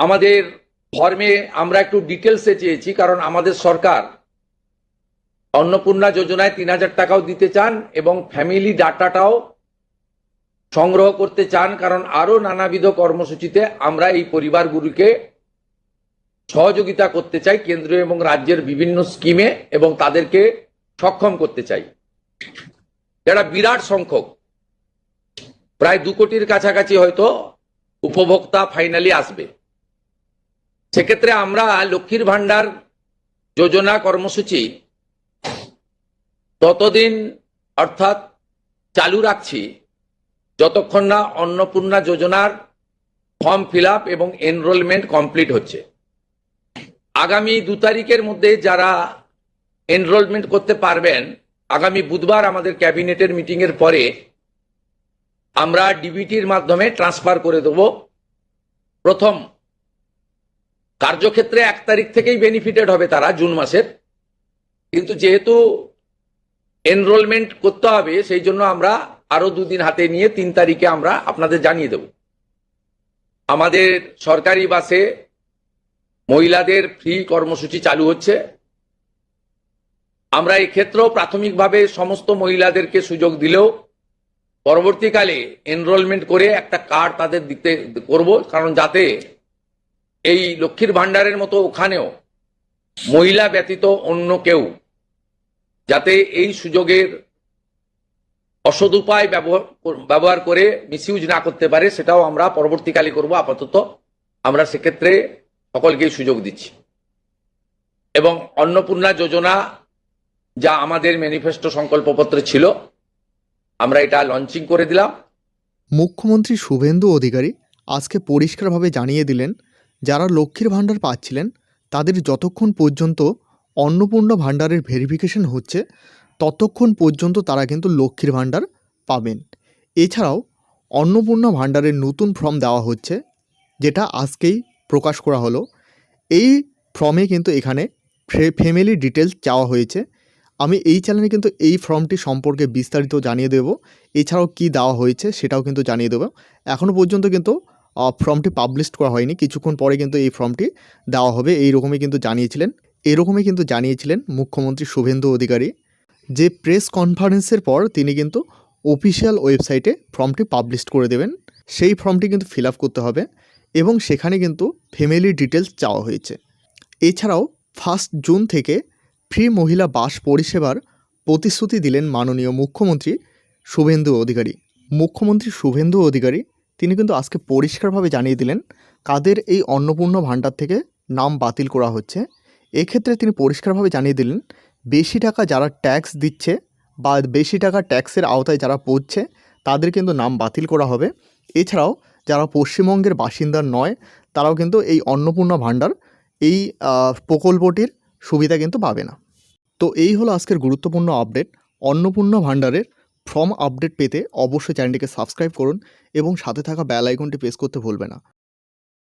আমাদের ফর্মে আমরা একটু ডিটেলসে চেয়েছি, কারণ আমাদের সরকার অন্নপূর্ণা যোজনায় ৩,০০০ টাকাও দিতে চান এবং ফ্যামিলি ডাটাটাও সংগ্রহ করতে চান, কারণ আরো নানাবিধ কর্মসূচিতে আমরা এই পরিবারগুলিকে সহযোগিতা করতে চাই কেন্দ্রীয় এবং রাজ্যের বিভিন্ন স্কিমে, এবং তাদেরকে সক্ষম করতে চাই। এটা বিরাট সংখ্যক, প্রায় ২ কোটির কাছাকাছি হয়তো উপভোক্তা ফাইনালি আসবে। সেক্ষেত্রে আমরা লক্ষ্মীর ভান্ডার যোজনা কর্মসূচি ততদিন অর্থাৎ চালু রাখছি যতক্ষণ না অন্নপূর্ণা যোজনার ফর্ম ফিল আপ এবং এনরোলমেন্ট কমপ্লিট হচ্ছে। আগামী ২ তারিখের মধ্যে যারা এনরোলমেন্ট করতে পারবেন, আগামী বুধবার আমাদের ক্যাবিনেটের মিটিং এর পরে আমরা ডিবিটির মাধ্যমে ট্রান্সফার করে দেব। প্রথম কার্যক্ষেত্রে ১ তারিখ থেকেই বেনিফিটেড হবে তারা, জুন মাসের, কিন্তু যেহেতু এনরোলমেন্ট করতে হবে সেই জন্য আমরা আরো ২ দিন হাতে নিয়ে ৩ তারিখে আমরা আপনাদের জানিয়ে দেব। আমাদের সরকারি বাসে মহিলাদের ফ্রি কর্মসূচি চালু হচ্ছে। আমরা এই ক্ষেত্রেও প্রাথমিকভাবে সমস্ত মহিলাদেরকে সুযোগ দিলেও পরবর্তীকালে এনরোলমেন্ট করে একটা কার্ড তাদের দিতে করব, কারণ যাতে এই লক্ষ্মীর ভান্ডারের মতো ওখানেও মহিলা ব্যতীত অন্য কেউ যাতে এই সুযোগের অসদুপায় ব্যবহার করে মিসইউজ না করতে পারে, সেটাও আমরা পরবর্তীকালে করব। আপাতত আমরা সেক্ষেত্রে সকলকেই সুযোগ দিচ্ছি। এবং অন্নপূর্ণা যোজনা যা আমাদের ম্যানিফেস্টো সংকল্পপত্রে ছিল, আমরা এটা লঞ্চিং করে দিলাম। মুখ্যমন্ত্রী শুভেন্দু অধিকারী আজকে পরিষ্কারভাবে জানিয়ে দিলেন, যারা লক্ষ্মীর ভাণ্ডার পাচ্ছিলেন তাদের যতক্ষণ পর্যন্ত অন্নপূর্ণা ভাণ্ডারের ভেরিফিকেশন হচ্ছে ততক্ষণ পর্যন্ত তারা কিন্তু লক্ষ্মীর ভাণ্ডার পাবেন। এছাড়াও অন্নপূর্ণা ভাণ্ডারের নতুন ফর্ম দেওয়া হচ্ছে, যেটা আজকেই প্রকাশ করা হলো। এই ফর্মে কিন্তু এখানে ফ্যামিলি ডিটেলস চাওয়া হয়েছে। আমি এই চ্যানেলে কিন্তু এই ফর্মটি সম্পর্কে বিস্তারিত জানিয়ে দেব, এছাড়াও কি দেওয়া হয়েছে সেটাও কিন্তু জানিয়ে দেবো। এখনও পর্যন্ত কিন্তু ফর্মটি পাবলিশ করা হয়নি, কিছুক্ষণ পরে কিন্তু এই ফর্মটি দেওয়া হবে, এরকমই কিন্তু জানিয়েছিলেন মুখ্যমন্ত্রী শুভেন্দু অধিকারী। যে প্রেস কনফারেন্সের পর তিনি কিন্তু অফিসিয়াল ওয়েবসাইটে ফর্মটি পাবলিশ করে দেবেন। সেই ফর্মটি কিন্তু ফিল আপ করতে হবে এবং সেখানে কিন্তু ফ্যামিলি ডিটেলস চাওয়া হয়েছে। এছাড়াও 1 জুন থেকে ফ্রি মহিলা বাস পরিষেবার প্রতিশ্রুতি দিলেন মাননীয় মুখ্যমন্ত্রী শুভেন্দু অধিকারী। মুখ্যমন্ত্রী শুভেন্দু অধিকারী তিনি কিন্তু আজকে পরিষ্কারভাবে জানিয়ে দিলেন কাদের এই অন্নপূর্ণা ভাণ্ডার থেকে নাম বাতিল করা হচ্ছে। এক্ষেত্রে তিনি পরিষ্কারভাবে জানিয়ে দিলেন, বেশি টাকা যারা ট্যাক্স দিচ্ছে বা বেশি টাকা ট্যাক্সের আওতায় যারা পড়ছে তাদের কিন্তু নাম বাতিল করা হবে। এছাড়াও যারা পশ্চিমবঙ্গের বাসিন্দা নয় তারাও কিন্তু এই অন্নপূর্ণা ভাণ্ডার এই প্রকল্পটির সুবিধা কিন্তু পাবে না। তো এই হলো আজকের গুরুত্বপূর্ণ আপডেট। অন্নপূর্ণা ভাণ্ডারের ফর্ম আপডেট পেতে অবশ্যই চ্যানেলটিকে সাবস্ক্রাইব করুন এবং সাথে থাকা বেল আইকনটি প্রেস করতে ভুলবে না।